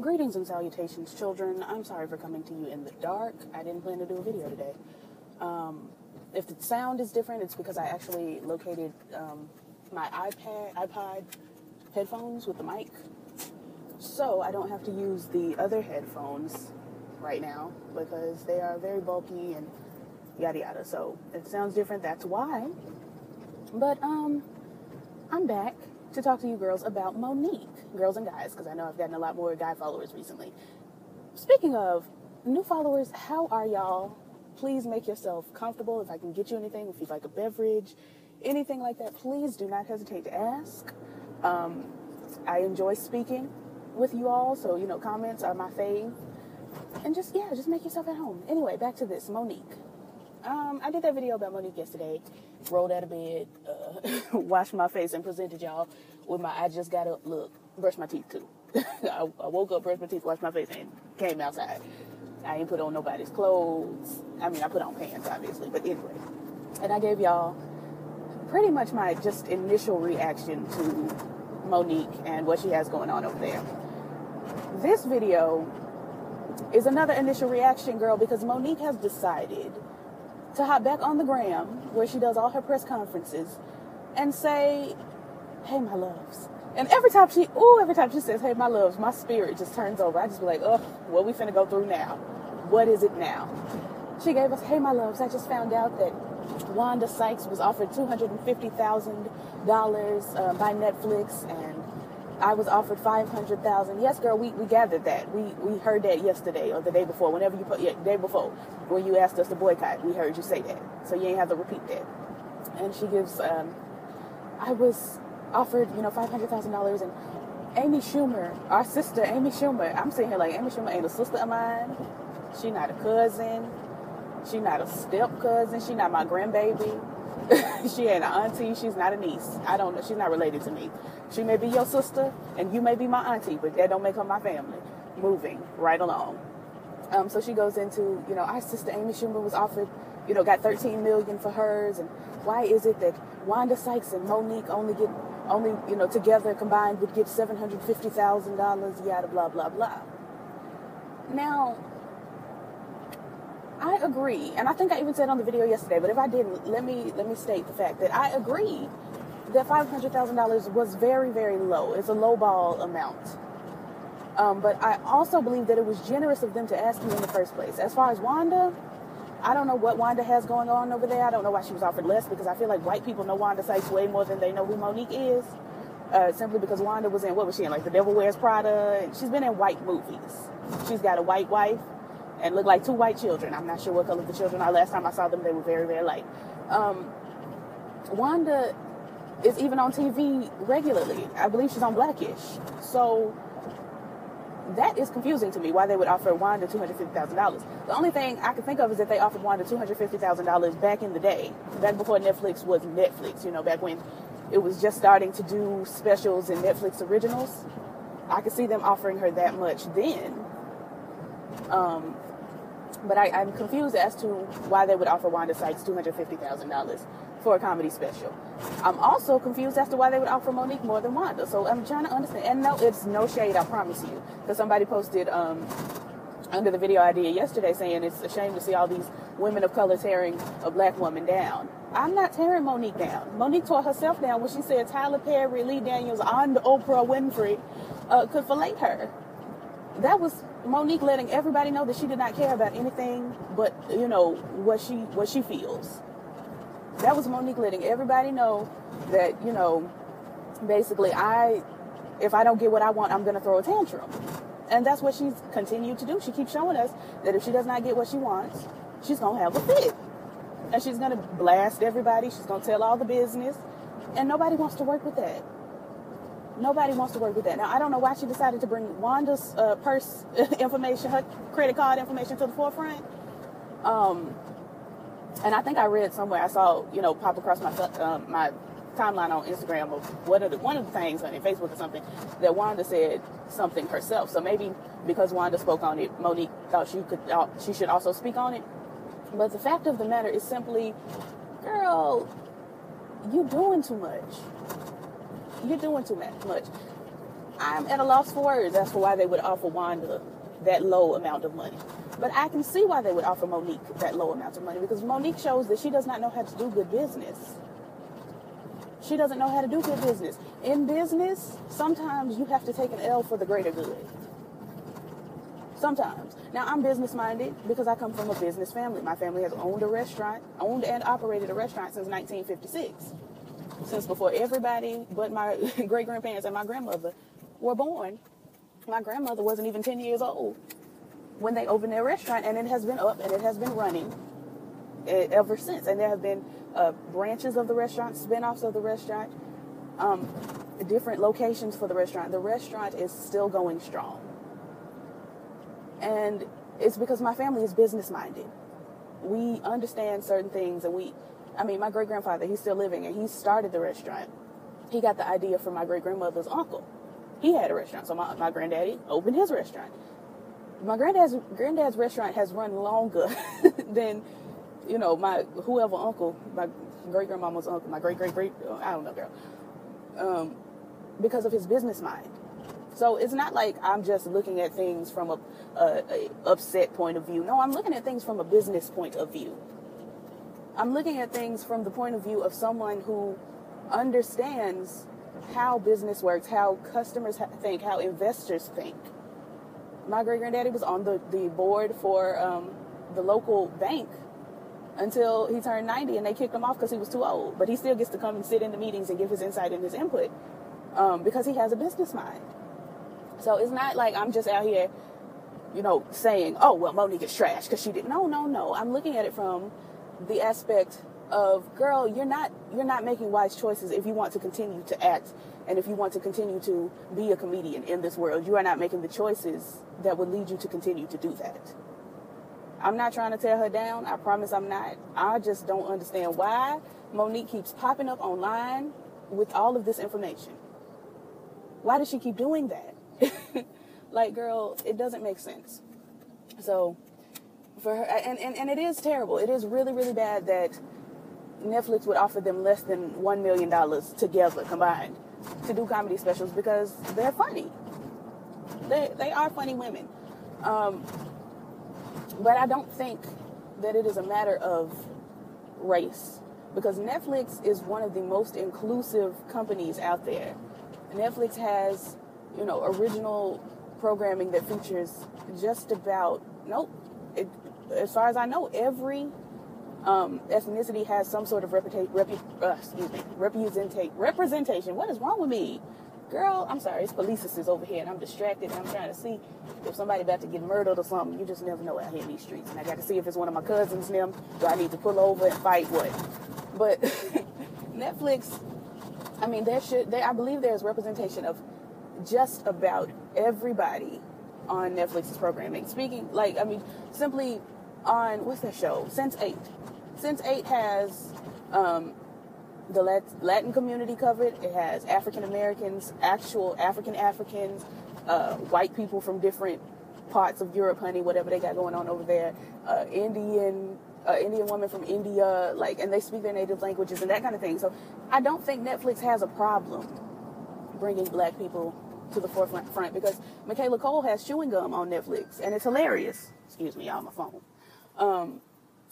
Greetings and salutations, children. I'm sorry for coming to you in the dark. I didn't plan to do a video today. If the sound is different, it's because I actually located my iPod headphones with the mic. So I don't have to use the other headphones right now because they are very bulky and yada yada. So if it sounds different, that's why. But I'm back to talk to you girls about Monique. Girls and guys, because I know I've gotten a lot more guy followers recently. Speaking of new followers, how are y'all? Please make yourself comfortable. If I can get you anything, if you'd like a beverage, anything like that, please do not hesitate to ask. I enjoy speaking with you all, so, comments are my fave. And just make yourself at home. Anyway, back to this, Monique. I did that video about Monique yesterday, rolled out of bed, washed my face, and presented y'all with I just got up, look, brushed my teeth too. I woke up, brushed my teeth, washed my face, and came outside. I ain't put on nobody's clothes. I mean, I put on pants, obviously, but anyway. And I gave y'all pretty much my just initial reaction to Monique and what she has going on over there. This video is another initial reaction, girl, because Monique has decided to hop back on the gram where she does all her press conferences and say, "Hey, my loves." And every time she says, "Hey, my loves," my spirit just turns over. I just be like, "Oh, what we finna go through now? What is it now?" She gave us, "Hey, my loves, I just found out that Wanda Sykes was offered $250,000 by Netflix, and I was offered $500,000. Yes, girl, we gathered that. We heard that yesterday or the day before. Whenever you put, day before, when you asked us to boycott, we heard you say that. So you ain't have to repeat that." And she gives, I was offered, $500,000, and Amy Schumer, our sister, Amy Schumer, I'm sitting here like, Amy Schumer ain't a sister of mine. She not a cousin. She not a step cousin. She not my grandbaby. She ain't an auntie. She's not a niece. I don't know. She's not related to me. She may be your sister, and you may be my auntie, but that don't make her my family. Moving right along. So she goes into, our sister Amy Schumer was offered, got $13 million for hers, and why is it that Wanda Sykes and Monique only together combined would get $750,000, yada blah blah blah. Now, I agree, and I think I even said on the video yesterday, but if I didn't, let me state the fact that I agree that $500,000 was very, very low. It's a lowball amount. But I also believe that it was generous of them to ask you in the first place. As far as Wanda, I don't know what Wanda has going on over there. I don't know why she was offered less, because I feel like white people know Wanda Sykes way more than they know who Monique is. Simply because Wanda was in, what was she in? Like The Devil Wears Prada. And she's been in white movies. She's got a white wife and look like two white children. I'm not sure what color the children are. Last time I saw them, they were very, very light. Wanda is even on TV regularly. I believe she's on Blackish. So that is confusing to me, why they would offer Wanda $250,000. The only thing I can think of is that they offered Wanda $250,000 back in the day, back before Netflix was Netflix, back when it was just starting to do specials and Netflix originals. I could see them offering her that much then. But I'm confused as to why they would offer Wanda Sykes $250,000 for a comedy special. I'm also confused as to why they would offer Monique more than Wanda. So I'm trying to understand. And no, it's no shade, I promise you. Because somebody posted under the video I did yesterday saying it's a shame to see all these women of color tearing a black woman down. I'm not tearing Monique down. Monique tore herself down when she said Tyler Perry, Lee Daniels, and Oprah Winfrey could fillet her. That was Monique letting everybody know that she did not care about anything but, what she feels. That was Monique letting everybody know that, basically if I don't get what I want, I'm going to throw a tantrum. And that's what she's continued to do. She keeps showing us that if she does not get what she wants, she's going to have a fit. And she's going to blast everybody. She's going to tell all the business. And nobody wants to work with that. Nobody wants to work with that. Now, I don't know why she decided to bring Wanda's purse information, her credit card information to the forefront. And I think I read somewhere, I saw, pop across my timeline on Instagram of one of the things on Facebook or something, that Wanda said something herself. So maybe because Wanda spoke on it, Monique thought she should also speak on it. But the fact of the matter is simply, girl, you doing too much. You're doing too much. I'm at a loss for words as for why they would offer Wanda that low amount of money. But I can see why they would offer Monique that low amount of money, because Monique shows that she does not know how to do good business. She doesn't know how to do good business. In business, sometimes you have to take an L for the greater good. Sometimes. Now, I'm business-minded because I come from a business family. My family has owned and operated a restaurant since 1956. Since before everybody but my great-grandparents and my grandmother were born. My grandmother wasn't even 10 years old when they opened their restaurant, and it has been up and it has been running ever since. And there have been branches of the restaurant, spin-offs of the restaurant, different locations for the restaurant. The restaurant is still going strong. And it's because my family is business-minded. We understand certain things, and my great-grandfather, he's still living, and he started the restaurant. He got the idea from my great-grandmother's uncle. He had a restaurant, so my granddaddy opened his restaurant. My granddad's restaurant has run longer than, my whoever uncle, my great-grandmama's uncle, my great-great-great, I don't know, girl, because of his business mind. So it's not like I'm just looking at things from a upset point of view. No, I'm looking at things from a business point of view. I'm looking at things from the point of view of someone who understands how business works, how customers think, how investors think. My great-granddaddy was on the board for the local bank until he turned 90, and they kicked him off because he was too old. But he still gets to come and sit in the meetings and give his insight and his input because he has a business mind. So it's not like I'm just out here, saying, oh, well, Monique is trash because she did. No. I'm looking at it from the aspect of, girl, you're not making wise choices if you want to continue to act and if you want to continue to be a comedian in this world. You are not making the choices that would lead you to continue to do that. I'm not trying to tear her down. I promise I'm not. I just don't understand why Monique keeps popping up online with all of this information. Why does she keep doing that? Like, girl, it doesn't make sense. So for her, and it is terrible. It is really, really bad that Netflix would offer them less than $1 million together combined to do comedy specials because they're funny. They are funny women. But I don't think that it is a matter of race, because Netflix is one of the most inclusive companies out there. Netflix has, original programming that features just about, as far as I know, every ethnicity has some sort of representation. What is wrong with me? Girl, I'm sorry, it's police is over here, and I'm distracted, and I'm trying to see if somebody about to get murdered or something. You just never know out here in these streets. And I got to see if it's one of my cousins, them. Do I need to pull over and fight what? But Netflix, I believe there's representation of just about everybody on Netflix's programming. Simply on, what's that show? Sense8. Sense8 has the Latin community covered. It has African Americans, actual Africans, white people from different parts of Europe, honey, whatever they got going on over there, Indian woman from India, and they speak their native languages and that kind of thing. So I don't think Netflix has a problem bringing black people to the forefront, because Michaela Cole has chewing gum on Netflix, and it's hilarious. Excuse me, y'all, my phone.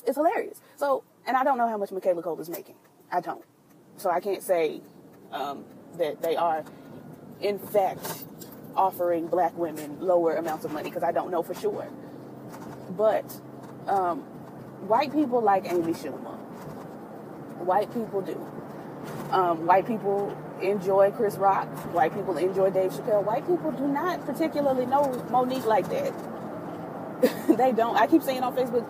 It's hilarious. So, and I don't know how much Michaela Cole is making. I don't. So I can't say that they are, in fact, offering black women lower amounts of money, because I don't know for sure. But white people like Amy Schumer. White people do. White people enjoy Chris Rock. White people enjoy Dave Chappelle. White people do not particularly know Monique like that. They don't. I keep saying on Facebook,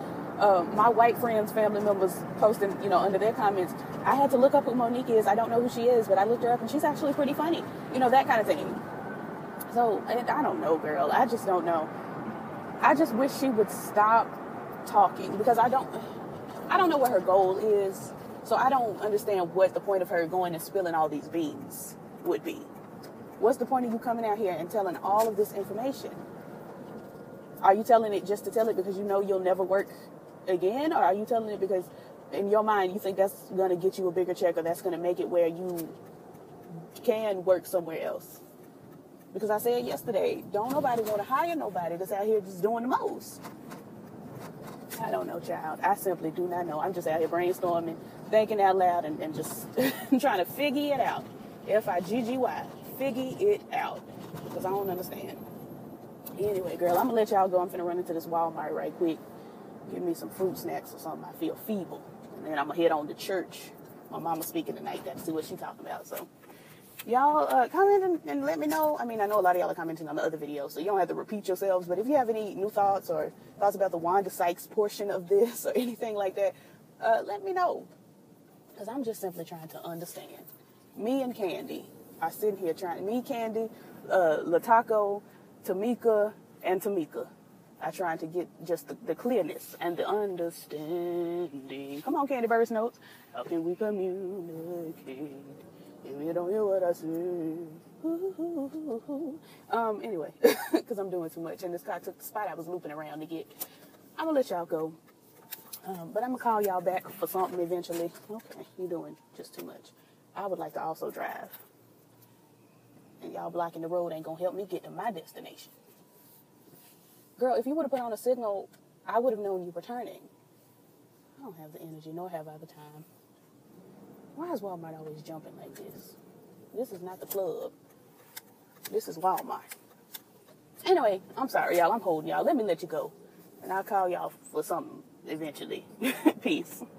my white friends, family members posting, under their comments, I had to look up who Monique is. I don't know who she is, but I looked her up and she's actually pretty funny. That kind of thing. So, I don't know, girl. I just don't know. I just wish she would stop talking, because I don't know what her goal is. So I don't understand what the point of her going and spilling all these beans would be. What's the point of you coming out here and telling all of this information? Are you telling it just to tell it because you know you'll never work again? Or are you telling it because in your mind you think that's going to get you a bigger check, or that's going to make it where you can work somewhere else? Because I said yesterday, don't nobody want to hire nobody that's out here just doing the most. I don't know, child. I simply do not know. I'm just out here brainstorming, thinking out loud, and just trying to figure it out. F-I-G-G-Y. Figure it out. Because I don't understand. Anyway, girl, I'm going to let y'all go. I'm finna run into this Walmart right quick. Give me some fruit snacks or something. I feel feeble. And then I'm going to head on to church. My mama's speaking tonight. Got to see what she's talking about. So, y'all comment and let me know. I mean, I know a lot of y'all are commenting on the other videos, so you don't have to repeat yourselves. But if you have any new thoughts or thoughts about the Wanda Sykes portion of this or anything like that, let me know. Because I'm just simply trying to understand. Me and Candy are sitting here trying. Me, Candy, Lataco, Tamika, and Tamika are trying to get just the clearness and the understanding. Come on, Candy Verse Notes. How can we communicate if you don't hear what I say? Anyway, because I'm doing too much, and this car took the spot I was looping around to get. I'm going to let y'all go. But I'm going to call y'all back for something eventually. Okay, you're doing just too much. I would like to also drive. And y'all blocking the road ain't going to help me get to my destination. Girl, if you would have put on a signal, I would have known you were turning. I don't have the energy, nor have I the time. Why is Walmart always jumping like this? This is not the club. This is Walmart. Anyway, I'm sorry, y'all. I'm holding y'all. Let me let you go. And I'll call y'all for something eventually. Peace.